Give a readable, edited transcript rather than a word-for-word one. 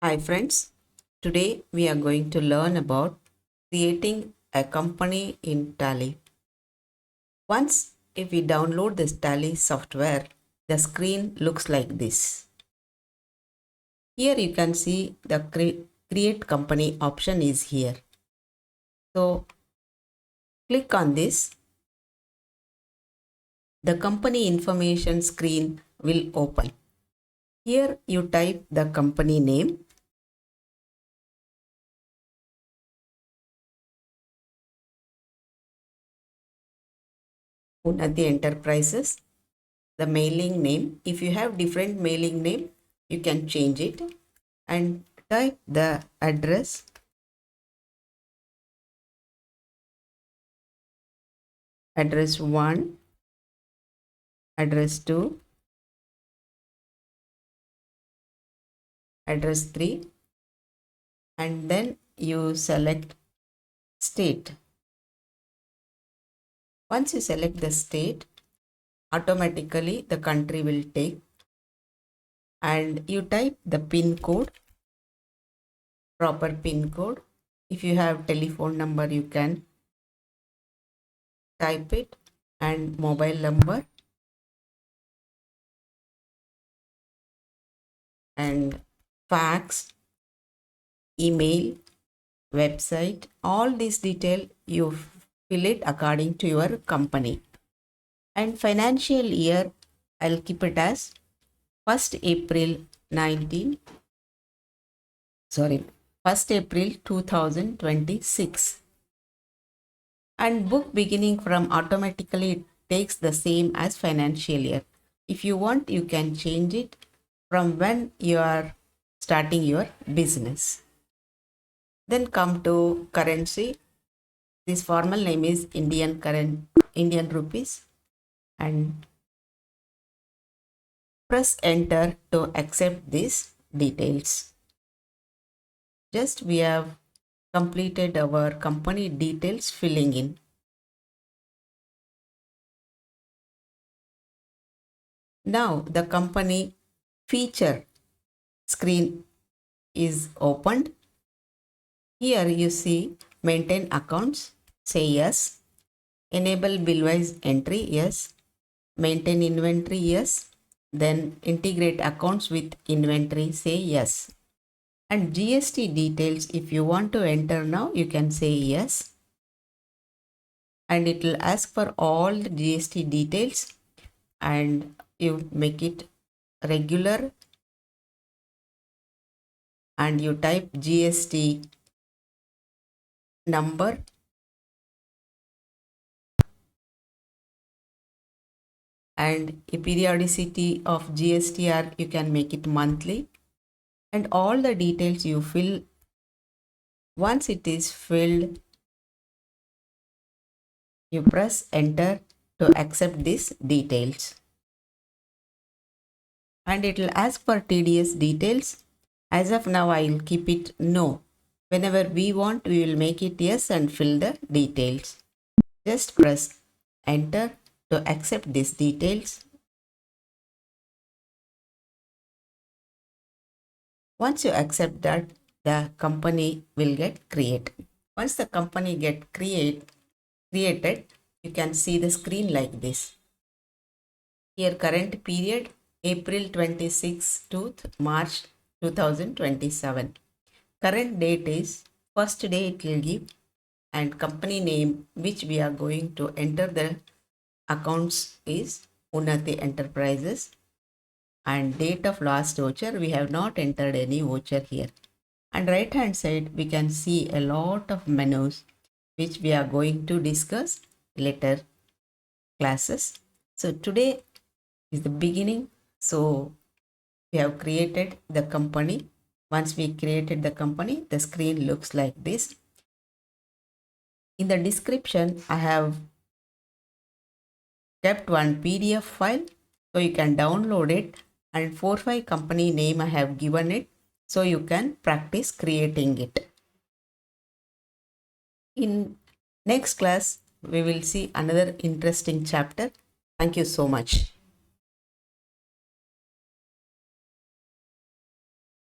Hi friends, today we are going to learn about creating a company in Tally. Once if we download this Tally software, the screen looks like this. Here you can see the create company option is here. So click on this. The company information screen will open. Here you type the company name. Unnati Enterprises. The mailing name. If you have different mailing name, you can change it and type the address. Address 1, address 2, address 3, and then you select state. Once you select the state, automatically the country will take, and you type the PIN code, proper PIN code. If you have telephone number, you can type it, and mobile number, and fax, email, website, all these detail you fill it according to your company. And financial year, I'll keep it as 1st April 1st April 2026. And book beginning from automatically it takes the same as financial year. If you want, you can change it from when you are starting your business. Then come to currency. This formal name is Indian rupees, and press enter to accept these details. Just we have completed our company details filling in. Now the company feature screen is opened. Here you see maintain accounts, say yes. Enable billwise entry, yes. Maintain inventory, yes. Then integrate accounts with inventory, say yes. And GST details, if you want to enter now, you can say yes. And it will ask for all the GST details, and you make it regular, and you type GST number, and a periodicity of GSTR you can make it monthly, and all the details you fill. Once it is filled, you press enter to accept these details, and it will ask for TDS details. As of now, I will keep it no. Whenever we want, we will make it yes and fill the details. Just press enter to accept these details. Once you accept that, the company will get created. Once the company get created, you can see the screen like this. Here current period April 26 to March 2027. Current date is first day it will give, and company name which we are going to enter the accounts is Unnati Enterprises, and date of last voucher we have not entered any voucher here. And right hand side we can see a lot of menus which we are going to discuss later classes. So today is the beginning. So we have created the company. Once we created the company, the screen looks like this. In the description, I have kept one PDF file, so you can download it, and 4-5 company name I have given it, so you can practice creating it. In next class, we will see another interesting chapter. Thank you so much.